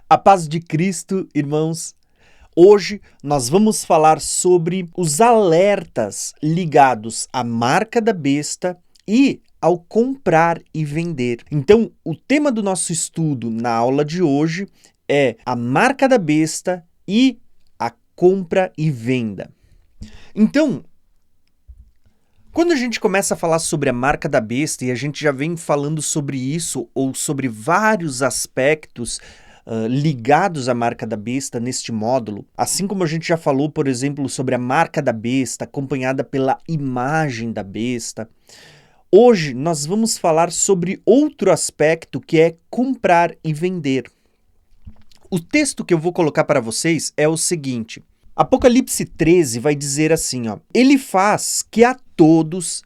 A paz de Cristo, irmãos. Hoje nós vamos falar sobre os alertas ligados à marca da besta e ao comprar e vender. Então, o tema do nosso estudo na aula de hoje é a marca da besta e a compra e venda. Então, quando a gente começa a falar sobre a marca da besta, e a gente já vem falando sobre isso ou sobre vários aspectos ligados à marca da besta neste módulo, assim como a gente já falou, por exemplo, sobre a marca da besta acompanhada pela imagem da besta, hoje nós vamos falar sobre outro aspecto que é comprar e vender. O texto que eu vou colocar para vocês é o seguinte: Apocalipse 13 vai dizer assim, ó: Ele faz que a todos,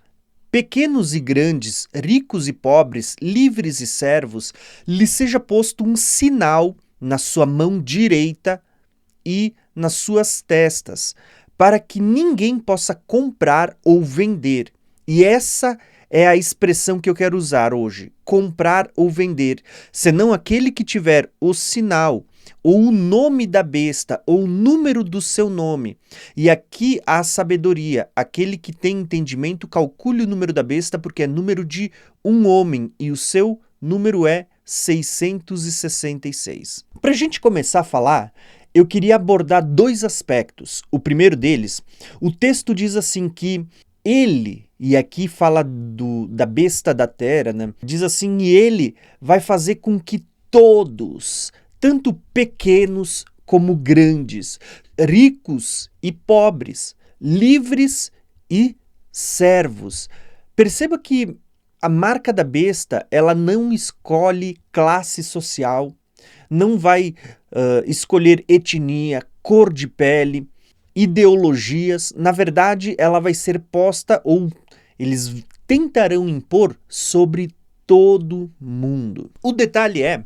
pequenos e grandes, ricos e pobres, livres e servos, lhe seja posto um sinal na sua mão direita e nas suas testas, para que ninguém possa comprar ou vender. E essa é a expressão que eu quero usar hoje: comprar ou vender, senão aquele que tiver o sinal, ou o nome da besta, ou o número do seu nome. E aqui há sabedoria. Aquele que tem entendimento, calcule o número da besta, porque é número de um homem, e o seu número é 666. Para a gente começar a falar, eu queria abordar dois aspectos. O primeiro deles, o texto diz assim que ele, e aqui fala da besta da terra, né? Diz assim, e ele vai fazer com que todos, tanto pequenos como grandes, ricos e pobres, livres e servos. Perceba que a marca da besta, ela não escolhe classe social, não vai escolher etnia, cor de pele, ideologias. Na verdade, ela vai ser posta, ou eles tentarão impor, sobre todo mundo. O detalhe é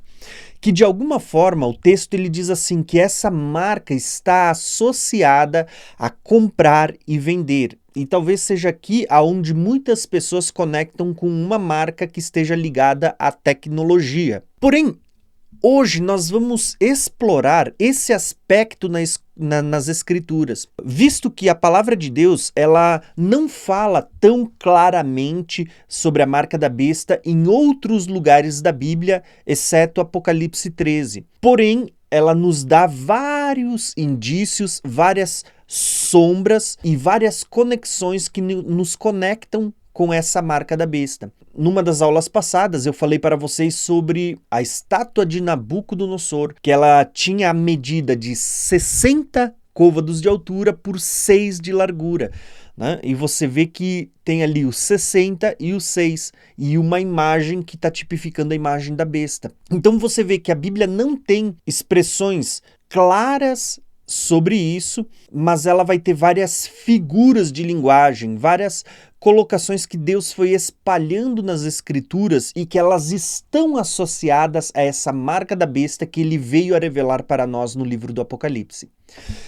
que, de alguma forma, o texto ele diz assim que essa marca está associada a comprar e vender. E talvez seja aqui aonde muitas pessoas conectam com uma marca que esteja ligada à tecnologia. Porém, hoje nós vamos explorar esse aspecto nas Escrituras, visto que a palavra de Deus ela não fala tão claramente sobre a marca da besta em outros lugares da Bíblia, exceto Apocalipse 13. Porém, ela nos dá vários indícios, várias sombras e várias conexões que nos conectam com essa marca da besta. Numa das aulas passadas, eu falei para vocês sobre a estátua de Nabucodonosor, que ela tinha a medida de 60 côvados de altura por 6 de largura, né? E você vê que tem ali os 60 e os 6, e uma imagem que está tipificando a imagem da besta. Então você vê que a Bíblia não tem expressões claras sobre isso, mas ela vai ter várias figuras de linguagem, várias colocações que Deus foi espalhando nas Escrituras e que elas estão associadas a essa marca da besta que ele veio a revelar para nós no livro do Apocalipse.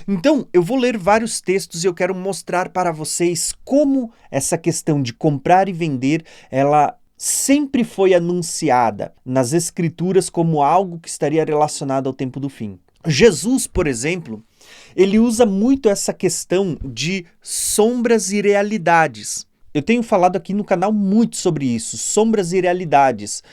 Então, eu vou ler vários textos e eu quero mostrar para vocês como essa questão de comprar e vender, ela sempre foi anunciada nas Escrituras como algo que estaria relacionado ao tempo do fim. Jesus, por exemplo, ele usa muito essa questão de sombras e realidades. Eu tenho falado aqui no canal muito sobre isso, sombras e realidades,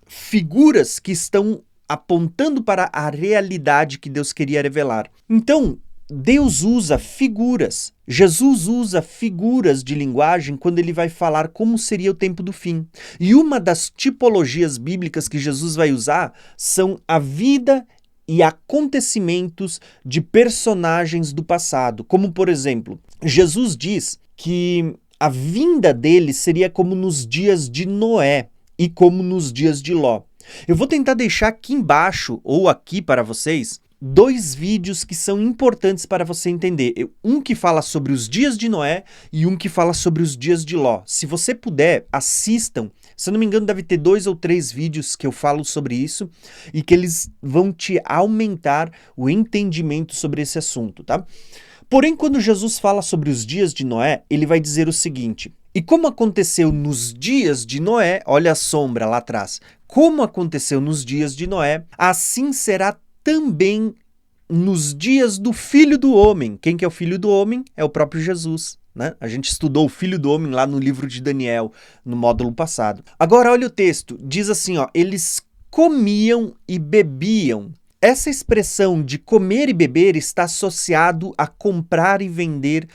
figuras que estão apontando para a realidade que Deus queria revelar. Então, Deus usa figuras, Jesus usa figuras de linguagem quando ele vai falar como seria o tempo do fim. E uma das tipologias bíblicas que Jesus vai usar são a vida e acontecimentos de personagens do passado, como por exemplo, Jesus diz que a vinda dele seria como nos dias de Noé e como nos dias de Ló. Eu vou tentar deixar aqui embaixo ou aqui para vocês dois vídeos que são importantes para você entender. Um que fala sobre os dias de Noé e um que fala sobre os dias de Ló. Se você puder, assistam. Se eu não me engano, deve ter 2 ou 3 vídeos que eu falo sobre isso e que eles vão te aumentar o entendimento sobre esse assunto, tá? Porém, quando Jesus fala sobre os dias de Noé, ele vai dizer o seguinte: e como aconteceu nos dias de Noé, olha a sombra lá atrás, como aconteceu nos dias de Noé, assim será também nos dias do Filho do Homem. Quem que é o Filho do Homem? É o próprio Jesus, né? A gente estudou o Filho do Homem lá no livro de Daniel, no módulo passado. Agora olha o texto, diz assim, ó, eles comiam e bebiam. Essa expressão de comer e beber está associado a comprar e vender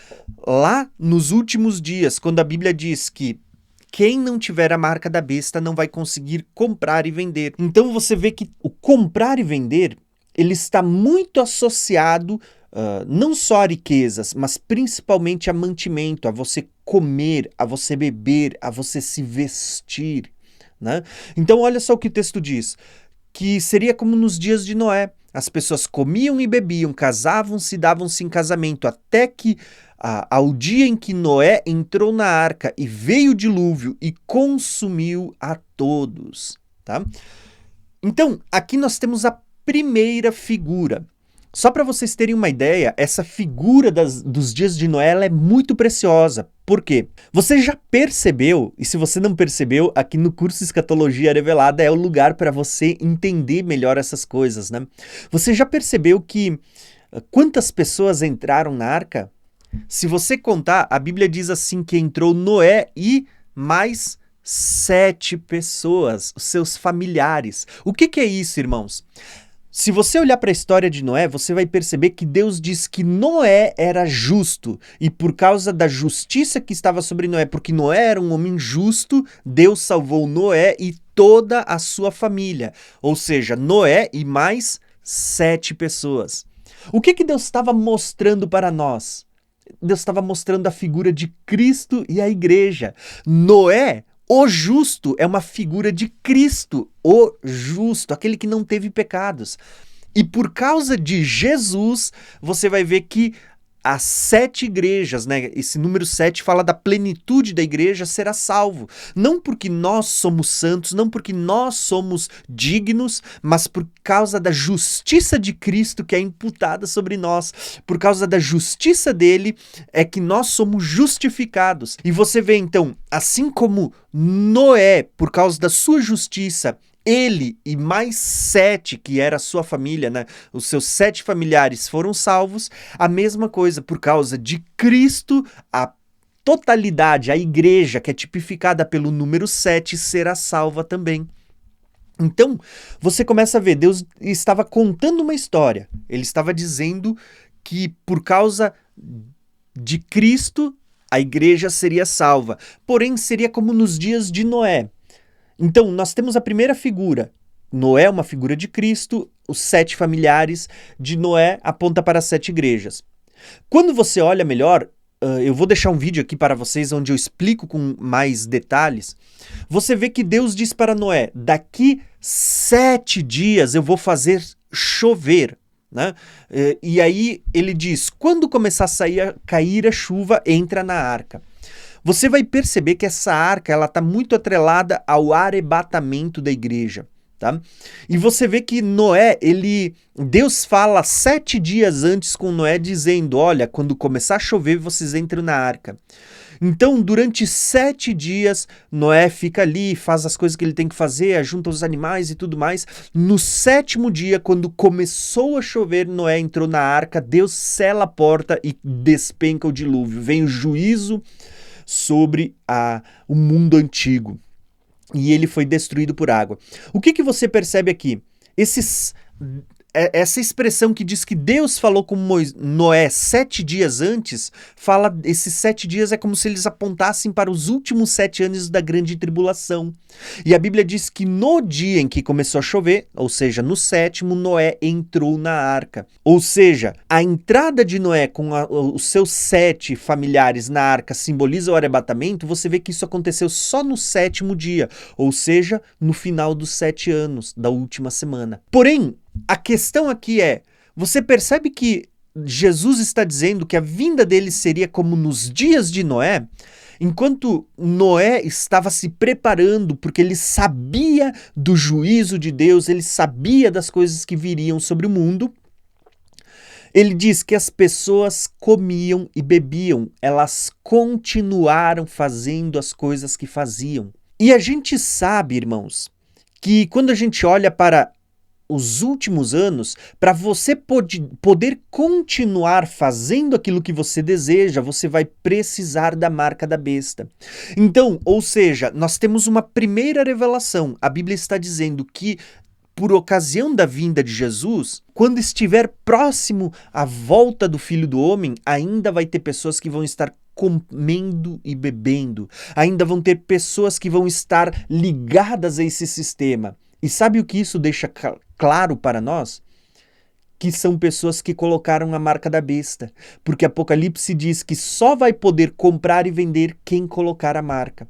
lá nos últimos dias, quando a Bíblia diz que quem não tiver a marca da besta não vai conseguir comprar e vender. Então você vê que o comprar e vender, ele está muito associado não só a riquezas, mas principalmente a mantimento, a você comer, a você beber, a você se vestir, né? Então olha só o que o texto diz, que seria como nos dias de Noé. As pessoas comiam e bebiam, casavam-se, davam-se em casamento, até que ao dia em que Noé entrou na arca e veio o dilúvio e consumiu a todos, tá? Então, aqui nós temos a primeira figura. Só para vocês terem uma ideia, essa figura dos dias de Noé ela é muito preciosa. Por quê? Você já percebeu, e se você não percebeu, aqui no curso Escatologia Revelada é o lugar para você entender melhor essas coisas, né? Você já percebeu que quantas pessoas entraram na arca? Se você contar, a Bíblia diz assim que entrou Noé e mais 7 pessoas, os seus familiares. O que é isso, irmãos? Se você olhar para a história de Noé, você vai perceber que Deus diz que Noé era justo, e por causa da justiça que estava sobre Noé, porque Noé era um homem justo, Deus salvou Noé e toda a sua família, ou seja, Noé e mais 7 pessoas. O que Deus estava mostrando para nós? Deus estava mostrando a figura de Cristo e a igreja. Noé, o justo, é uma figura de Cristo, o justo, aquele que não teve pecados. E por causa de Jesus, você vai ver que as 7 igrejas, né? Esse número 7 fala da plenitude da igreja será salvo. Não porque nós somos santos, não porque nós somos dignos, mas por causa da justiça de Cristo que é imputada sobre nós. Por causa da justiça dele é que nós somos justificados. E você vê então, assim como Noé, por causa da sua justiça, ele e mais 7, que era a sua família, né? Os seus 7 familiares foram salvos. A mesma coisa, por causa de Cristo, a totalidade, a igreja, que é tipificada pelo número 7, será salva também. Então, você começa a ver, Deus estava contando uma história. Ele estava dizendo que por causa de Cristo, a igreja seria salva. Porém, seria como nos dias de Noé. Então, nós temos a primeira figura. Noé é uma figura de Cristo, os 7 familiares de Noé aponta para as 7 igrejas. Quando você olha melhor, eu vou deixar um vídeo aqui para vocês onde eu explico com mais detalhes. Você vê que Deus diz para Noé, daqui 7 dias eu vou fazer chover. Né? E aí ele diz, quando começar a cair a chuva, entra na arca. Você vai perceber que essa arca ela está muito atrelada ao arrebatamento da igreja. Tá? E você vê que Noé, Deus fala 7 dias antes com Noé dizendo, olha, quando começar a chover vocês entram na arca. Então durante 7 dias Noé fica ali, faz as coisas que ele tem que fazer, ajunta os animais e tudo mais. No 7º dia, quando começou a chover, Noé entrou na arca, Deus sela a porta e despenca o dilúvio. Vem o juízo sobre o mundo antigo. E ele foi destruído por água. O que você percebe aqui? Essa expressão que diz que Deus falou com Noé 7 dias antes, esses 7 dias é como se eles apontassem para os últimos 7 anos da grande tribulação. E a Bíblia diz que no dia em que começou a chover, ou seja, no 7º, Noé entrou na arca. Ou seja, a entrada de Noé com os seus 7 familiares na arca simboliza o arrebatamento, você vê que isso aconteceu só no 7º dia, ou seja, no final dos 7 anos da última semana. Porém, a questão aqui é, você percebe que Jesus está dizendo que a vinda dele seria como nos dias de Noé? Enquanto Noé estava se preparando, porque ele sabia do juízo de Deus, ele sabia das coisas que viriam sobre o mundo, ele diz que as pessoas comiam e bebiam, elas continuaram fazendo as coisas que faziam. E a gente sabe, irmãos, que quando a gente olha para os últimos anos, para você poder continuar fazendo aquilo que você deseja, você vai precisar da marca da besta. Então, ou seja, nós temos uma primeira revelação. A Bíblia está dizendo que, por ocasião da vinda de Jesus, quando estiver próximo à volta do Filho do Homem, ainda vai ter pessoas que vão estar comendo e bebendo. Ainda vão ter pessoas que vão estar ligadas a esse sistema. E sabe o que isso deixa claro para nós? Que são pessoas que colocaram a marca da besta. Porque Apocalipse diz que só vai poder comprar e vender quem colocar a marca.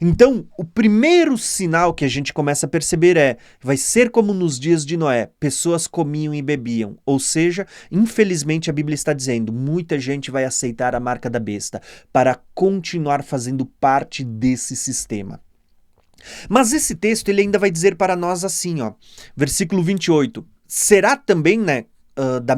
Então, o primeiro sinal que a gente começa a perceber vai ser como nos dias de Noé, pessoas comiam e bebiam. Ou seja, infelizmente a Bíblia está dizendo, muita gente vai aceitar a marca da besta para continuar fazendo parte desse sistema. Mas esse texto ele ainda vai dizer para nós assim, versículo 28, será também, da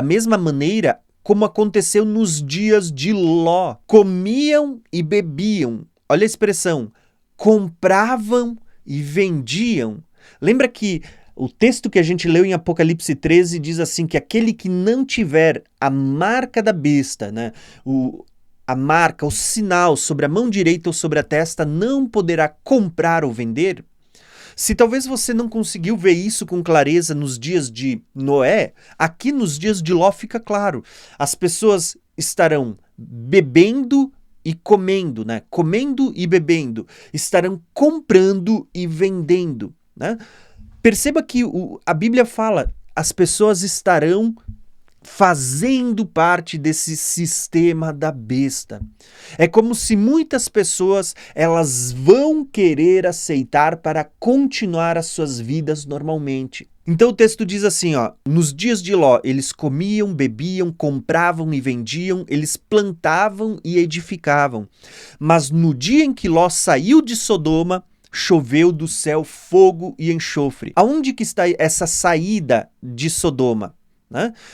mesma maneira como aconteceu nos dias de Ló, comiam e bebiam. Olha a expressão, compravam e vendiam. Lembra que o texto que a gente leu em Apocalipse 13 diz assim, que aquele que não tiver a marca da besta, a marca, o sinal sobre a mão direita ou sobre a testa, não poderá comprar ou vender? Se talvez você não conseguiu ver isso com clareza nos dias de Noé, aqui nos dias de Ló fica claro. As pessoas estarão bebendo e comendo, comendo e bebendo, estarão comprando e vendendo. Perceba que a Bíblia fala, as pessoas estarão fazendo parte desse sistema da besta. É como se muitas pessoas elas vão querer aceitar para continuar as suas vidas normalmente. Então o texto diz assim, nos dias de Ló, eles comiam, bebiam, compravam e vendiam, eles plantavam e edificavam. Mas no dia em que Ló saiu de Sodoma, choveu do céu fogo e enxofre. Aonde que está essa saída de Sodoma?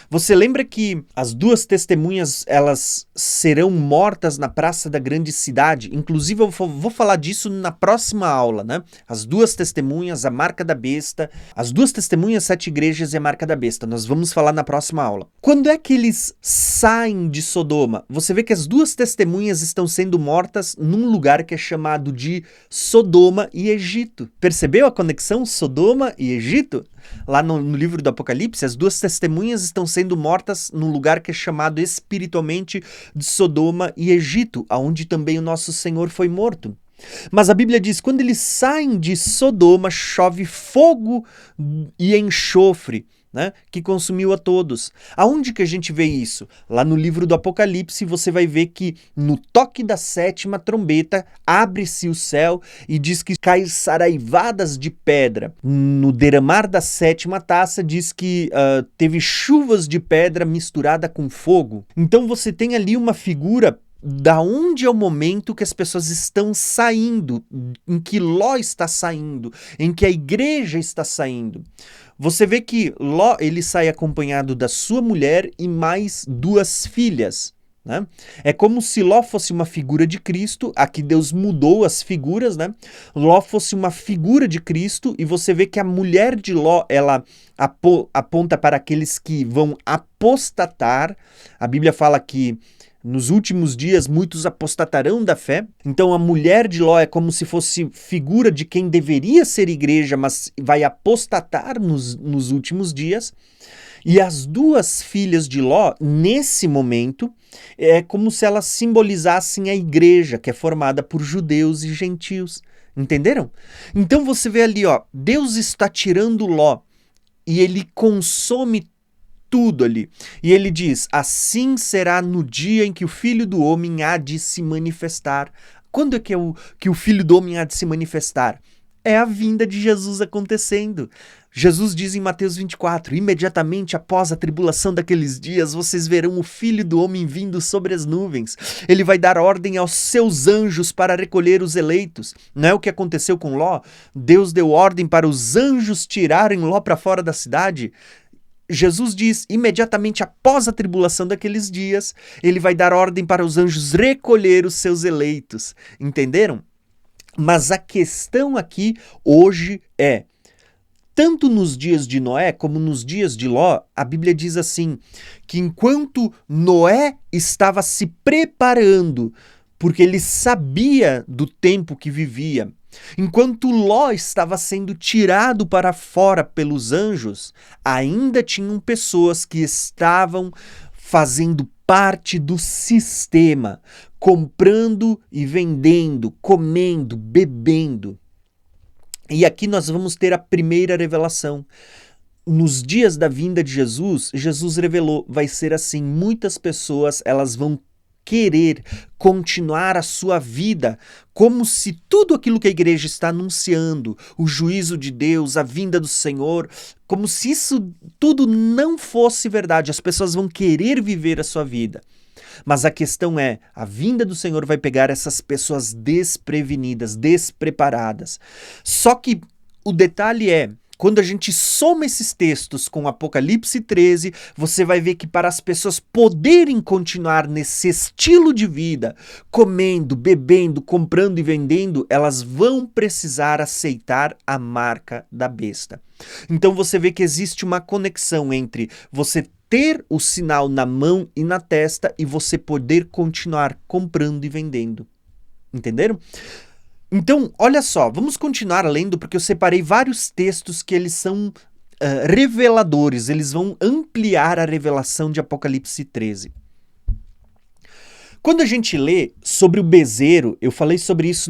Você lembra que as duas testemunhas elas serão mortas na praça da grande cidade? Inclusive eu vou falar disso na próxima aula, As duas testemunhas, a marca da besta, as duas testemunhas, 7 igrejas e a marca da besta. Nós vamos falar na próxima aula. Quando é que eles saem de Sodoma? Você vê que as duas testemunhas estão sendo mortas num lugar que é chamado de Sodoma e Egito. Percebeu a conexão Sodoma e Egito? Lá no livro do Apocalipse, as duas testemunhas estão sendo mortas num lugar que é chamado espiritualmente de Sodoma e Egito, aonde também o nosso Senhor foi morto. Mas a Bíblia diz, quando eles saem de Sodoma, chove fogo e enxofre, que consumiu a todos. Aonde que a gente vê isso? Lá no livro do Apocalipse você vai ver que no toque da 7ª trombeta abre-se o céu e diz que cai saraivadas de pedra. No derramar da 7ª taça diz que teve chuvas de pedra misturada com fogo. Então você tem ali uma figura da onde é o momento que as pessoas estão saindo, em que Ló está saindo, em que a igreja está saindo. Você vê que Ló ele sai acompanhado da sua mulher e mais 2 filhas. É como se Ló fosse uma figura de Cristo, aqui Deus mudou as figuras, Ló fosse uma figura de Cristo e você vê que a mulher de Ló, ela aponta para aqueles que vão apostatar. A Bíblia fala que nos últimos dias muitos apostatarão da fé. Então a mulher de Ló é como se fosse figura de quem deveria ser igreja, mas vai apostatar nos últimos dias. E as 2 filhas de Ló, nesse momento, é como se elas simbolizassem a igreja, que é formada por judeus e gentios. Entenderam? Então você vê ali, Deus está tirando Ló e ele consome tudo ali. E ele diz, assim será no dia em que o Filho do Homem há de se manifestar. Quando é que o Filho do Homem há de se manifestar? É a vinda de Jesus acontecendo. Jesus diz em Mateus 24, imediatamente após a tribulação daqueles dias, vocês verão o Filho do Homem vindo sobre as nuvens. Ele vai dar ordem aos seus anjos para recolher os eleitos. Não é o que aconteceu com Ló? Deus deu ordem para os anjos tirarem Ló para fora da cidade. Jesus diz, imediatamente após a tribulação daqueles dias, ele vai dar ordem para os anjos recolher os seus eleitos. Entenderam? Mas a questão aqui hoje é, tanto nos dias de Noé como nos dias de Ló, a Bíblia diz assim, que enquanto Noé estava se preparando, porque ele sabia do tempo que vivia, enquanto Ló estava sendo tirado para fora pelos anjos, ainda tinham pessoas que estavam fazendo parte do sistema, comprando e vendendo, comendo, bebendo. E aqui nós vamos ter a primeira revelação. Nos dias da vinda de Jesus, Jesus revelou, vai ser assim, muitas pessoas elas vão querer continuar a sua vida como se tudo aquilo que a igreja está anunciando, o juízo de Deus, a vinda do Senhor, como se isso tudo não fosse verdade. As pessoas vão querer viver a sua vida. Mas a questão é, a vinda do Senhor vai pegar essas pessoas desprevenidas, despreparadas. Só que o detalhe é, quando a gente soma esses textos com Apocalipse 13, você vai ver que para as pessoas poderem continuar nesse estilo de vida, comendo, bebendo, comprando e vendendo, elas vão precisar aceitar a marca da besta. Então você vê que existe uma conexão entre você ter o sinal na mão e na testa e você poder continuar comprando e vendendo. Entenderam? Então, olha só, vamos continuar lendo porque eu separei vários textos que eles são reveladores, eles vão ampliar a revelação de Apocalipse 13. Quando a gente lê sobre o bezerro, eu falei sobre isso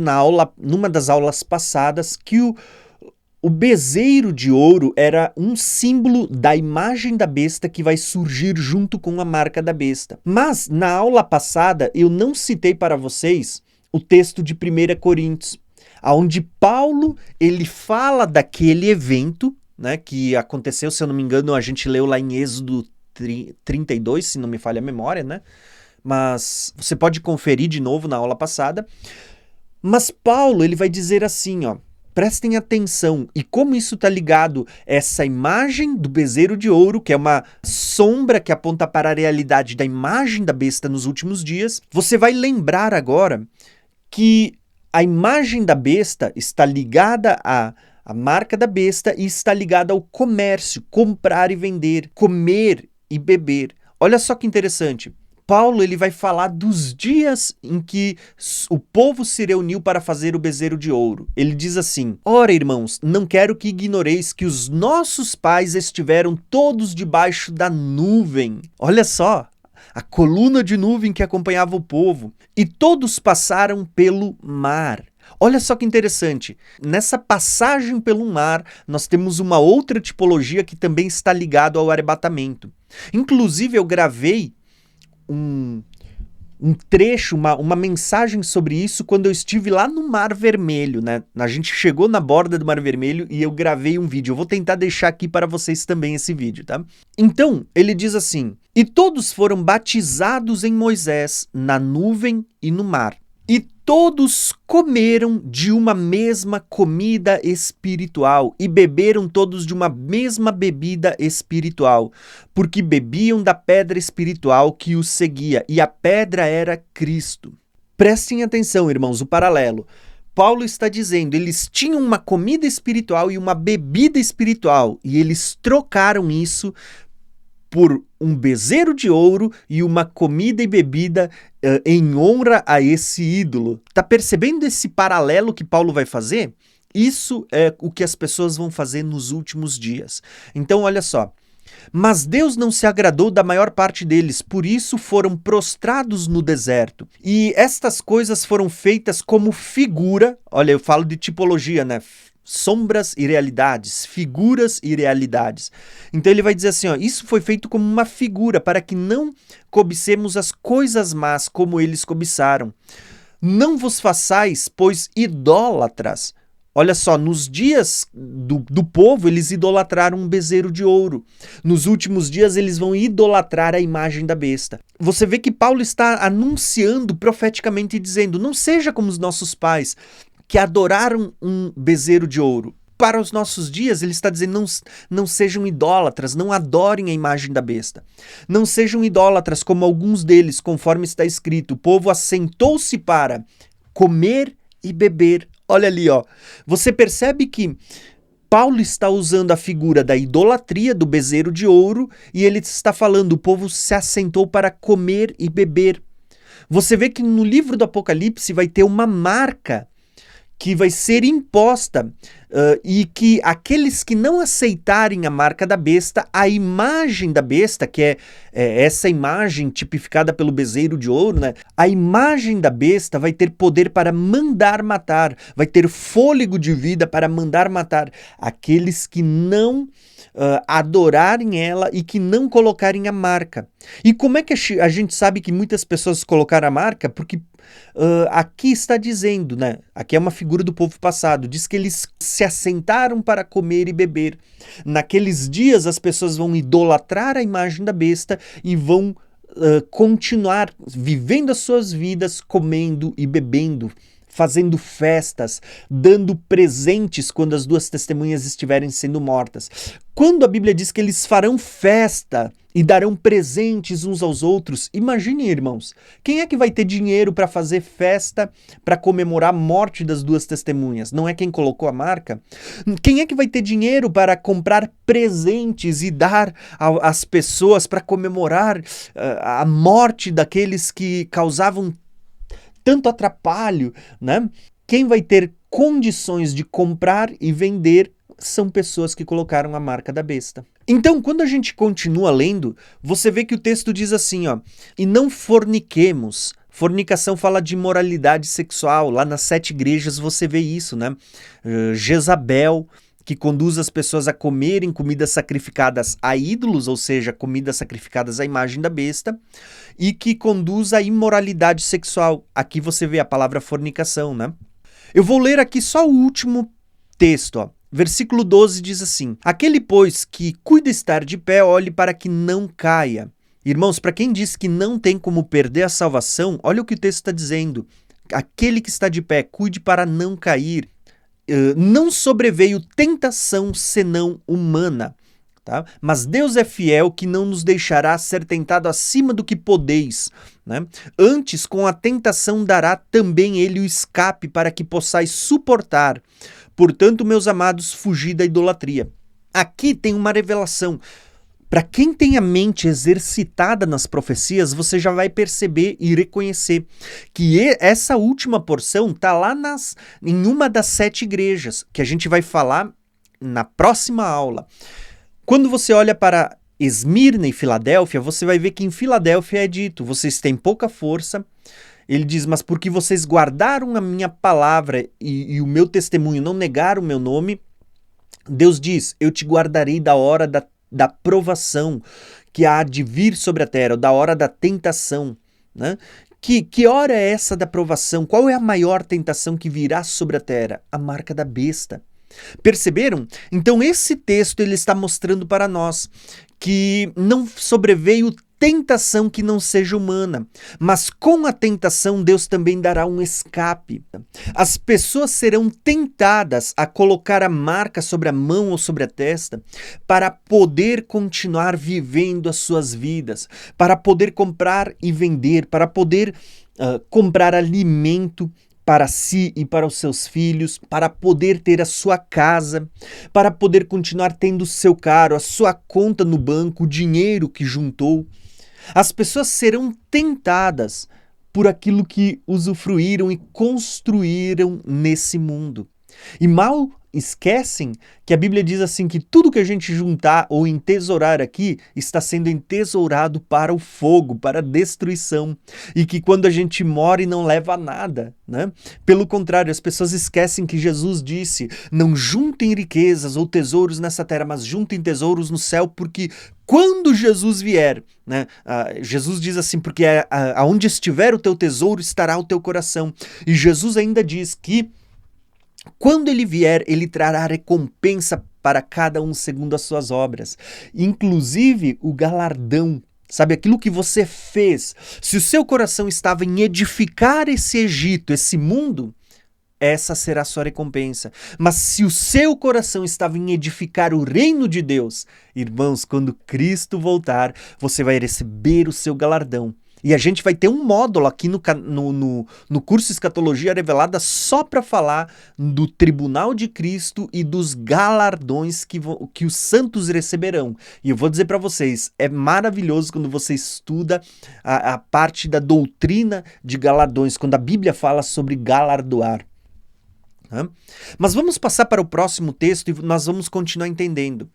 numa das aulas passadas, que o bezerro de ouro era um símbolo da imagem da besta que vai surgir junto com a marca da besta. Mas, na aula passada, eu não citei para vocês o texto de 1 Coríntios, onde Paulo ele fala daquele evento, né, que aconteceu, se eu não me engano, a gente leu lá em Êxodo 32, se não me falha a memória, né? Mas você pode conferir de novo na aula passada. Mas Paulo ele vai dizer assim, ó, prestem atenção, e como isso está ligado a essa imagem do bezerro de ouro, que é uma sombra que aponta para a realidade da imagem da besta nos últimos dias, você vai lembrar agora que a imagem da besta está ligada à marca da besta e está ligada ao comércio, comprar e vender, comer e beber. Olha só que interessante. Paulo ele vai falar dos dias em que o povo se reuniu para fazer o bezerro de ouro. Ele diz assim, ora irmãos, não quero que ignoreis que os nossos pais estiveram todos debaixo da nuvem. Olha só. A coluna de nuvem que acompanhava o povo, e todos passaram pelo mar. Olha só que interessante, nessa passagem pelo mar, nós temos uma outra tipologia que também está ligado ao arrebatamento. Inclusive, eu gravei um trecho, uma mensagem sobre isso quando eu estive lá no Mar Vermelho, né? A gente chegou na borda do Mar Vermelho e eu gravei um vídeo. Eu vou tentar deixar aqui para vocês também esse vídeo, tá? Então, ele diz assim, e todos foram batizados em Moisés, na nuvem e no mar. E todos comeram de uma mesma comida espiritual e beberam todos de uma mesma bebida espiritual, porque bebiam da pedra espiritual que os seguia, e a pedra era Cristo. Prestem atenção, irmãos, o paralelo. Paulo está dizendo, eles tinham uma comida espiritual e uma bebida espiritual, e eles trocaram isso por um bezerro de ouro e uma comida e bebida em honra a esse ídolo. Tá percebendo esse paralelo que Paulo vai fazer? Isso é o que as pessoas vão fazer nos últimos dias. Então, olha só. Mas Deus não se agradou da maior parte deles, por isso foram prostrados no deserto. E estas coisas foram feitas como figura, olha, eu falo de tipologia, né? Sombras e realidades, figuras e realidades. Então ele vai dizer assim, ó, isso foi feito como uma figura, para que não cobicemos as coisas más como eles cobiçaram. Não vos façais, pois idólatras. Olha só, nos dias do povo, eles idolatraram um bezerro de ouro. Nos últimos dias, eles vão idolatrar a imagem da besta. Você vê que Paulo está anunciando profeticamente e dizendo, não seja como os nossos pais, que adoraram um bezerro de ouro. Para os nossos dias, ele está dizendo, não sejam idólatras, não adorem a imagem da besta. Não sejam idólatras como alguns deles, conforme está escrito. O povo assentou-se para comer e beber. Olha ali, ó. Você percebe que Paulo está usando a figura da idolatria, do bezerro de ouro, e ele está falando, o povo se assentou para comer e beber. Você vê que no livro do Apocalipse vai ter uma marca que vai ser imposta e que aqueles que não aceitarem a marca da besta, a imagem da besta, que é essa imagem tipificada pelo bezerro de ouro, né? A imagem da besta vai ter poder para mandar matar, vai ter fôlego de vida para mandar matar aqueles que não adorarem ela e que não colocarem a marca. E como é que a gente sabe que muitas pessoas colocaram a marca? Porque aqui está dizendo, né? Aqui é uma figura do povo passado, diz que eles se assentaram para comer e beber. Naqueles dias as pessoas vão idolatrar a imagem da besta e vão continuar vivendo as suas vidas comendo e bebendo, fazendo festas, dando presentes quando as duas testemunhas estiverem sendo mortas. Quando a Bíblia diz que eles farão festa e darão presentes uns aos outros, imaginem, irmãos, quem é que vai ter dinheiro para fazer festa para comemorar a morte das duas testemunhas? Não é quem colocou a marca? Quem é que vai ter dinheiro para comprar presentes e dar às pessoas para comemorar a morte daqueles que causavam tanto atrapalho, né? Quem vai ter condições de comprar e vender são pessoas que colocaram a marca da besta. Então, quando a gente continua lendo, você vê que o texto diz assim, ó, e não forniquemos. Fornicação fala de imoralidade sexual. Lá nas 7 igrejas você vê isso, né? Jezabel, que conduz as pessoas a comerem comidas sacrificadas a ídolos, ou seja, comidas sacrificadas à imagem da besta, e que conduz à imoralidade sexual. Aqui você vê a palavra fornicação, né? Eu vou ler aqui só o último texto, ó. Versículo 12 diz assim: aquele, pois, que cuida estar de pé, olhe para que não caia. Irmãos, para quem diz que não tem como perder a salvação, olha o que o texto está dizendo. Aquele que está de pé, cuide para não cair. Não sobreveio tentação senão humana, tá? Mas Deus é fiel, que não nos deixará ser tentado acima do que podeis, né? Antes, com a tentação dará também ele o escape para que possais suportar. Portanto, meus amados, fugi da idolatria. Aqui tem uma revelação. Para quem tem a mente exercitada nas profecias, você já vai perceber e reconhecer que essa última porção está lá em uma das 7 igrejas, que a gente vai falar na próxima aula. Quando você olha para Esmirna e Filadélfia, você vai ver que em Filadélfia é dito, vocês têm pouca força. Ele diz, mas porque vocês guardaram a minha palavra e o meu testemunho, não negaram o meu nome, Deus diz, eu te guardarei da hora da provação que há de vir sobre a terra, da hora da tentação, né? Que hora é essa da provação? Qual é a maior tentação que virá sobre a terra? A marca da besta. Perceberam? Então esse texto ele está mostrando para nós que não sobreveio tentação que não seja humana, mas com a tentação Deus também dará um escape. As pessoas serão tentadas a colocar a marca sobre a mão ou sobre a testa para poder continuar vivendo as suas vidas, para poder comprar e vender, para poder comprar alimento para si e para os seus filhos, para poder ter a sua casa, para poder continuar tendo o seu carro, a sua conta no banco, o dinheiro que juntou. As pessoas serão tentadas por aquilo que usufruíram e construíram nesse mundo. E mal esquecem que a Bíblia diz assim que tudo que a gente juntar ou entesourar aqui está sendo entesourado para o fogo, para a destruição. E que quando a gente morre não leva a nada, né? Pelo contrário, as pessoas esquecem que Jesus disse, não juntem riquezas ou tesouros nessa terra, mas juntem tesouros no céu, porque quando Jesus vier, né? Jesus diz assim, porque aonde estiver o teu tesouro estará o teu coração. E Jesus ainda diz que quando ele vier, ele trará recompensa para cada um segundo as suas obras, inclusive o galardão. Sabe, aquilo que você fez. Se o seu coração estava em edificar esse Egito, esse mundo, essa será a sua recompensa. Mas se o seu coração estava em edificar o reino de Deus, irmãos, quando Cristo voltar, você vai receber o seu galardão. E a gente vai ter um módulo aqui no curso Escatologia Revelada só para falar do tribunal de Cristo e dos galardões que os santos receberão. E eu vou dizer para vocês, é maravilhoso quando você estuda a parte da doutrina de galardões, quando a Bíblia fala sobre galardoar. Mas vamos passar para o próximo texto e nós vamos continuar entendendo.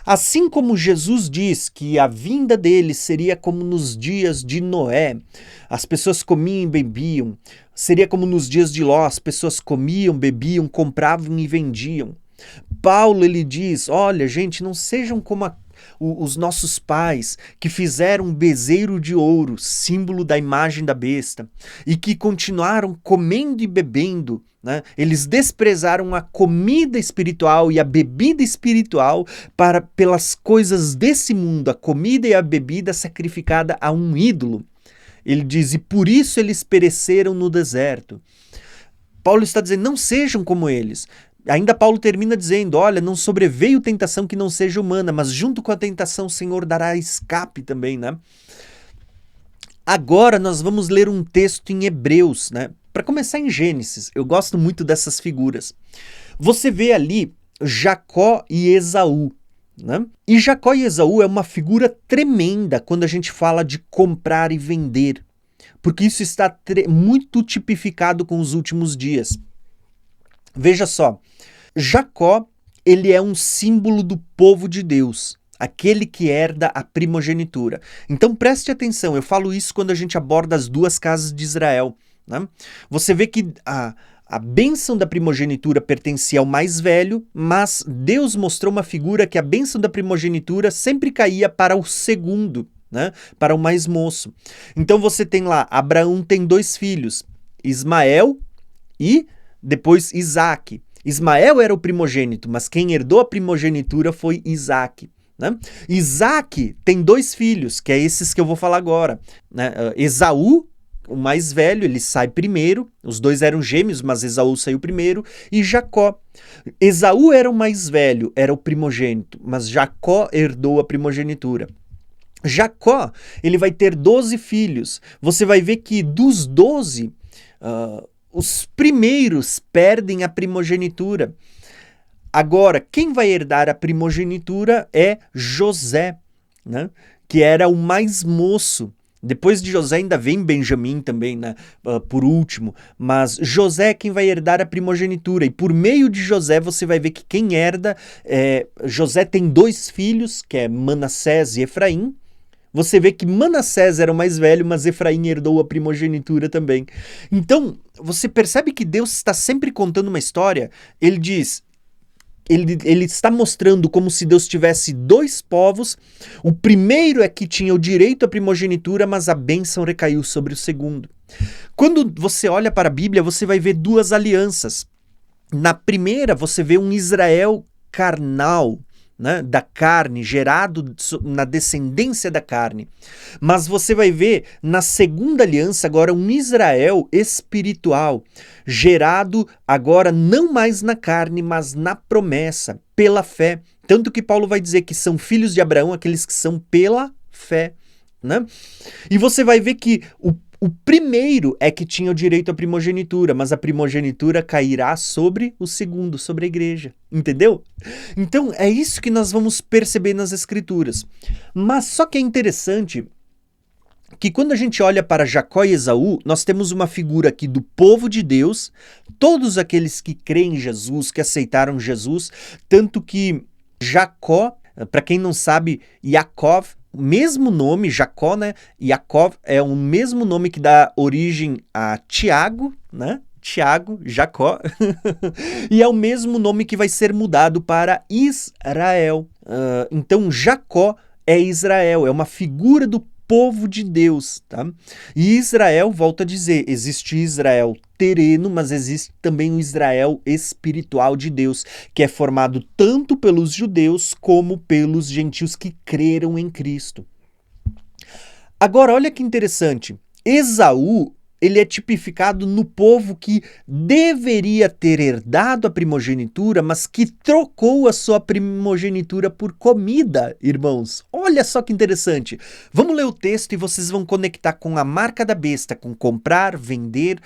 Assim como Jesus diz que a vinda dele seria como nos dias de Noé, as pessoas comiam e bebiam, seria como nos dias de Ló, as pessoas comiam, bebiam, compravam e vendiam. Paulo ele diz, olha gente, não sejam como os nossos pais que fizeram um bezerro de ouro, símbolo da imagem da besta, e que continuaram comendo e bebendo, né? Eles desprezaram a comida espiritual e a bebida espiritual pelas coisas desse mundo, a comida e a bebida sacrificada a um ídolo. Ele diz, e por isso eles pereceram no deserto. Paulo está dizendo, não sejam como eles. Ainda Paulo termina dizendo, olha, não sobreveio tentação que não seja humana, mas junto com a tentação o Senhor dará escape também, né? Agora nós vamos ler um texto em Hebreus, né? Para começar em Gênesis, eu gosto muito dessas figuras. Você vê ali Jacó e Esaú, né? E Jacó e Esaú é uma figura tremenda quando a gente fala de comprar e vender, porque isso está muito tipificado com os últimos dias. Veja só, Jacó, ele é um símbolo do povo de Deus, aquele que herda a primogenitura. Então preste atenção, eu falo isso quando a gente aborda as duas casas de Israel, né? Você vê que a bênção da primogenitura pertencia ao mais velho, mas Deus mostrou uma figura que a bênção da primogenitura sempre caía para o segundo, né? Para o mais moço. Então você tem lá, Abraão tem 2 filhos, Ismael e depois Isaque. Ismael era o primogênito, mas quem herdou a primogenitura foi Isaque, né? Isaque tem 2 filhos, que é esses que eu vou falar agora, né? Esaú, o mais velho, ele sai primeiro, os 2 eram gêmeos, mas Esaú saiu primeiro, e Jacó. Esaú era o mais velho, era o primogênito, mas Jacó herdou a primogenitura. Jacó, ele vai ter 12 filhos. Você vai ver que dos 12, os primeiros perdem a primogenitura. Agora, quem vai herdar a primogenitura é José, né? Que era o mais moço. Depois de José ainda vem Benjamim também, né? Por último. Mas José é quem vai herdar a primogenitura. E por meio de José você vai ver que quem herda... José tem 2 filhos, que é Manassés e Efraim. Você vê que Manassés era o mais velho, mas Efraim herdou a primogenitura também. Então, você percebe que Deus está sempre contando uma história. Ele diz, ele está mostrando como se Deus tivesse 2 povos. O primeiro é que tinha o direito à primogenitura, mas a bênção recaiu sobre o segundo. Quando você olha para a Bíblia, você vai ver 2 alianças. Na primeira, você vê um Israel carnal, né, da carne, gerado na descendência da carne. Mas você vai ver na segunda aliança agora um Israel espiritual, gerado agora não mais na carne, mas na promessa, pela fé. Tanto que Paulo vai dizer que são filhos de Abraão aqueles que são pela fé, né? E você vai ver que o primeiro é que tinha o direito à primogenitura, mas a primogenitura cairá sobre o segundo, sobre a igreja. Entendeu? Então é isso que nós vamos perceber nas escrituras. Mas só que é interessante que quando a gente olha para Jacó e Esaú, nós temos uma figura aqui do povo de Deus, todos aqueles que creem em Jesus, que aceitaram Jesus, tanto que Jacó, para quem não sabe, Yaakov, o mesmo nome, Jacó, né? Yaakov é o mesmo nome que dá origem a Tiago, né? Tiago, Jacó, e é o mesmo nome que vai ser mudado para Israel. Então Jacó é Israel, é uma figura do povo de Deus, tá? E Israel, volto a dizer, existe Israel terreno, mas existe também o Israel espiritual de Deus, que é formado tanto pelos judeus como pelos gentios que creram em Cristo. Agora, olha que interessante, Esaú, ele é tipificado no povo que deveria ter herdado a primogenitura, mas que trocou a sua primogenitura por comida, irmãos. Olha só que interessante. Vamos ler o texto e vocês vão conectar com a marca da besta, com comprar, vender,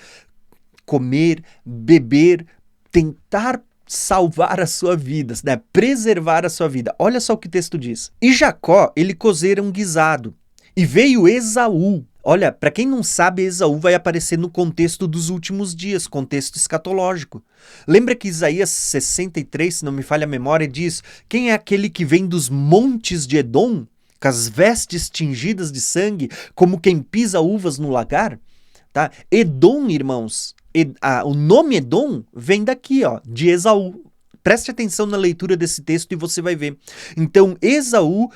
comer, beber, tentar salvar a sua vida, né? Preservar a sua vida. Olha só o que o texto diz. E Jacó, ele cozera um guisado, e veio Esaú. Olha, para quem não sabe, Esaú vai aparecer no contexto dos últimos dias, contexto escatológico. Lembra que Isaías 63, se não me falha a memória, diz: quem é aquele que vem dos montes de Edom, com as vestes tingidas de sangue, como quem pisa uvas no lagar? Tá? Edom, irmãos, o nome Edom vem daqui, ó, de Esaú. Preste atenção na leitura desse texto e você vai ver. Então, Esaú,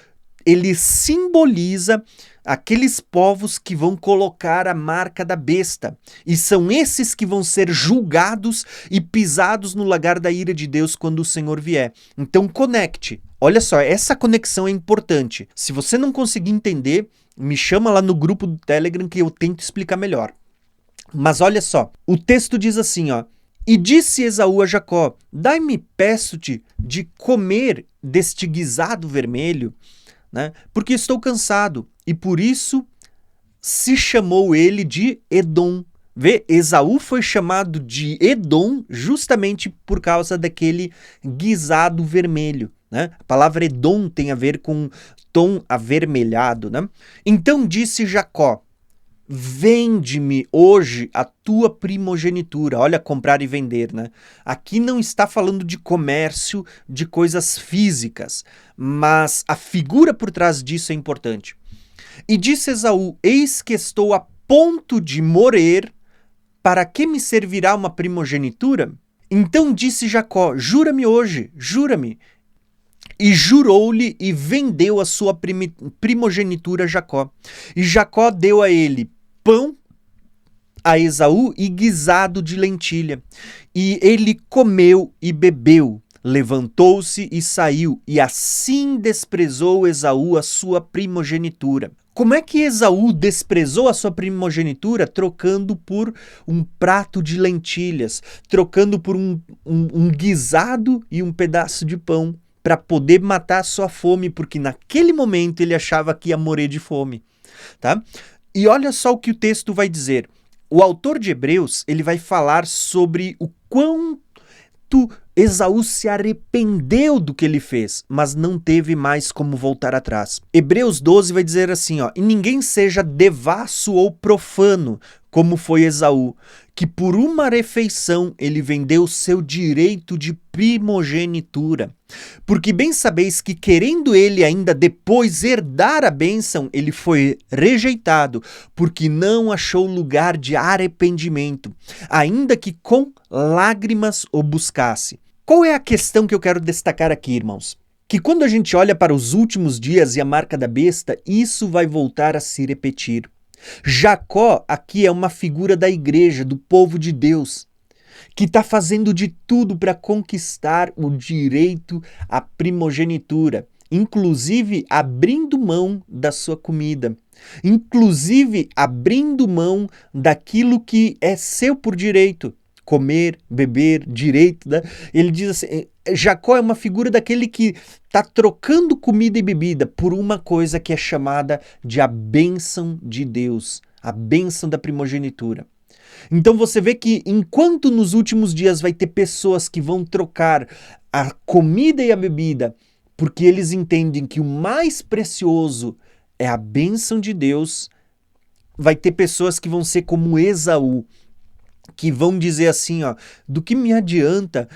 ele simboliza aqueles povos que vão colocar a marca da besta. E são esses que vão ser julgados e pisados no lagar da ira de Deus quando o Senhor vier. Então, conecte. Olha só, essa conexão é importante. Se você não conseguir entender, me chama lá no grupo do Telegram que eu tento explicar melhor. Mas olha só, o texto diz assim, ó: e disse Esaú a Jacó: dai-me, peço-te, de comer deste guisado vermelho, né? Porque estou cansado. E por isso se chamou ele de Edom. Vê, Esaú foi chamado de Edom justamente por causa daquele guisado vermelho, né? A palavra Edom tem a ver com tom avermelhado, né? Então disse Jacó: vende-me hoje a tua primogenitura. Olha, comprar e vender, né? Aqui não está falando de comércio de coisas físicas, mas a figura por trás disso é importante. E disse Esaú: eis que estou a ponto de morrer, para que me servirá uma primogenitura? Então disse Jacó: jura-me hoje, jura-me. E jurou-lhe e vendeu a sua primogenitura a Jacó. E Jacó deu a ele pão a Esaú e guisado de lentilha. E ele comeu e bebeu, levantou-se e saiu, e assim desprezou Esaú a sua primogenitura. Como é que Esaú desprezou a sua primogenitura? Trocando por um prato de lentilhas, trocando por um guisado e um pedaço de pão, para poder matar a sua fome, porque naquele momento ele achava que ia morrer de fome, tá? E olha só o que o texto vai dizer. O autor de Hebreus, ele vai falar sobre o quanto Esaú se arrependeu do que ele fez, mas não teve mais como voltar atrás. Hebreus 12 vai dizer assim, ó: e ninguém seja devasso ou profano, como foi Esaú, que por uma refeição ele vendeu seu direito de primogenitura. Porque bem sabeis que, querendo ele ainda depois herdar a bênção, ele foi rejeitado, porque não achou lugar de arrependimento, ainda que com lágrimas o buscasse. Qual é a questão que eu quero destacar aqui, irmãos? Que quando a gente olha para os últimos dias e a marca da besta, isso vai voltar a se repetir. Jacó aqui é uma figura da igreja, do povo de Deus, que está fazendo de tudo para conquistar o direito à primogenitura, inclusive abrindo mão da sua comida, inclusive abrindo mão daquilo que é seu por direito, comer, beber, direito, né? Ele diz assim, Jacó é uma figura daquele que está trocando comida e bebida por uma coisa que é chamada de a bênção de Deus, a bênção da primogenitura. Então você vê que enquanto nos últimos dias vai ter pessoas que vão trocar a comida e a bebida, porque eles entendem que o mais precioso é a bênção de Deus, vai ter pessoas que vão ser como Esaú, que vão dizer assim, ó, do que me adianta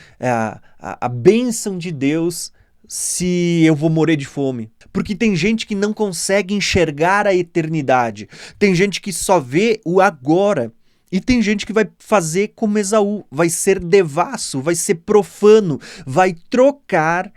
a bênção de Deus se eu vou morrer de fome? Porque tem gente que não consegue enxergar a eternidade, tem gente que só vê o agora, e tem gente que vai fazer como Esaú, vai ser devasso, vai ser profano, vai trocar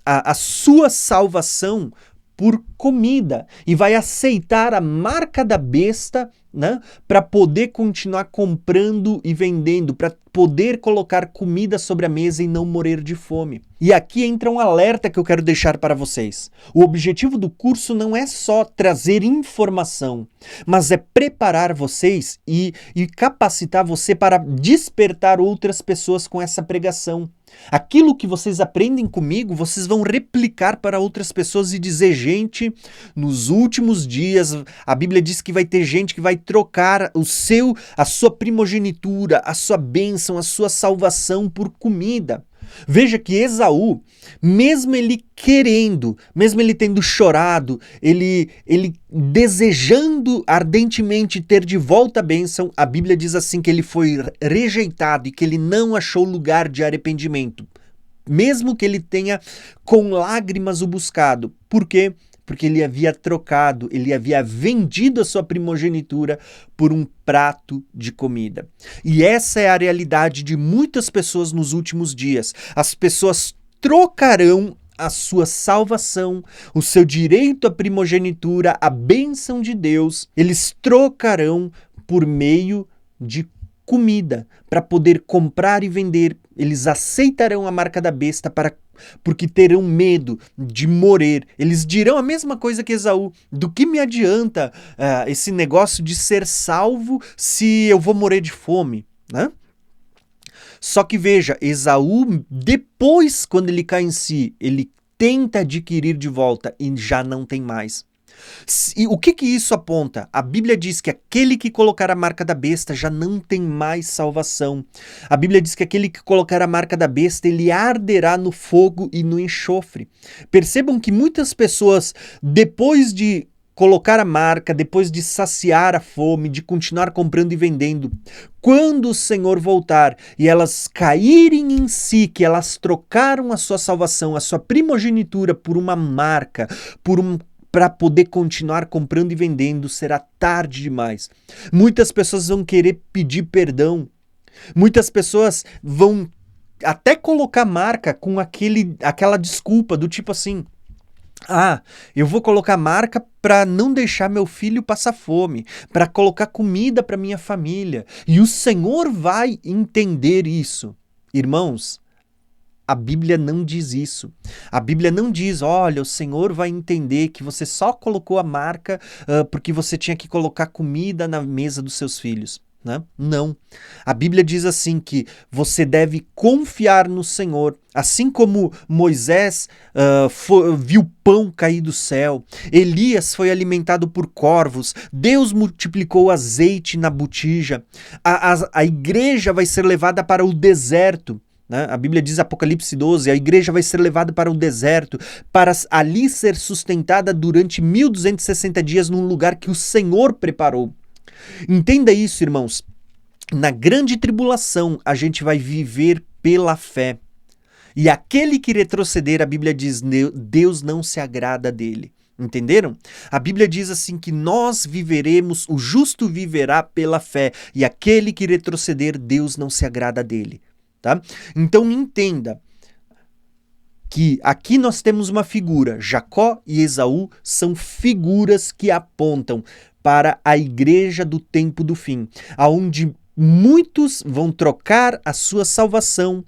a sua salvação por comida e vai aceitar a marca da besta né, para poder continuar comprando e vendendo, para poder colocar comida sobre a mesa e não morrer de fome. E aqui entra um alerta que eu quero deixar para vocês. O objetivo do curso não é só trazer informação, mas é preparar vocês e capacitar você para despertar outras pessoas com essa pregação. Aquilo que vocês aprendem comigo, vocês vão replicar para outras pessoas e dizer, gente, nos últimos dias, a Bíblia diz que vai ter gente que vai trocar a sua primogenitura, a sua bênção, a sua salvação por comida. Veja que Esaú, mesmo ele querendo, mesmo ele tendo chorado, ele desejando ardentemente ter de volta a bênção, a Bíblia diz assim que ele foi rejeitado e que ele não achou lugar de arrependimento. Mesmo que ele tenha com lágrimas o buscado. Por quê? Porque ele havia trocado, ele havia vendido a sua primogenitura por um prato de comida. E essa é a realidade de muitas pessoas nos últimos dias. As pessoas trocarão a sua salvação, o seu direito à primogenitura, a bênção de Deus, eles trocarão por meio de comida, para poder comprar e vender. Eles aceitarão a marca da besta porque terão medo de morrer. Eles dirão a mesma coisa que Esaú. Do que me adianta esse negócio de ser salvo se eu vou morrer de fome, né? Só que veja, Esaú, depois, quando ele cai em si, ele tenta adquirir de volta e já não tem mais. E o que isso aponta? A Bíblia diz que aquele que colocar a marca da besta já não tem mais salvação. A Bíblia diz que aquele que colocar a marca da besta, ele arderá no fogo e no enxofre. Percebam que muitas pessoas, depois de colocar a marca, depois de saciar a fome, de continuar comprando e vendendo, quando o Senhor voltar e elas caírem em si, que elas trocaram a sua salvação, a sua primogenitura por uma marca, para poder continuar comprando e vendendo, será tarde demais. Muitas pessoas vão querer pedir perdão. Muitas pessoas vão até colocar marca com aquela desculpa do tipo assim: eu vou colocar marca para não deixar meu filho passar fome, para colocar comida para minha família. E o Senhor vai entender isso. Irmãos, a Bíblia não diz isso. A Bíblia não diz, olha, o Senhor vai entender que você só colocou a marca porque você tinha que colocar comida na mesa dos seus filhos. Né? Não. A Bíblia diz assim que você deve confiar no Senhor, assim como Moisés viu pão cair do céu, Elias foi alimentado por corvos, Deus multiplicou azeite na botija, a igreja vai ser levada para o deserto. Né? A Bíblia diz, Apocalipse 12, a igreja vai ser levada para o deserto, para ali ser sustentada durante 1260 dias num lugar que o Senhor preparou. Entenda isso, irmãos. Na grande tribulação, a gente vai viver pela fé. E aquele que retroceder, a Bíblia diz, Deus não se agrada dele. Entenderam? A Bíblia diz assim que nós viveremos, o justo viverá pela fé. E aquele que retroceder, Deus não se agrada dele. Tá? Então entenda que aqui nós temos uma figura. Jacó e Esaú são figuras que apontam para a igreja do tempo do fim, aonde muitos vão trocar a sua salvação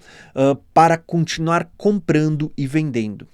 para continuar comprando e vendendo.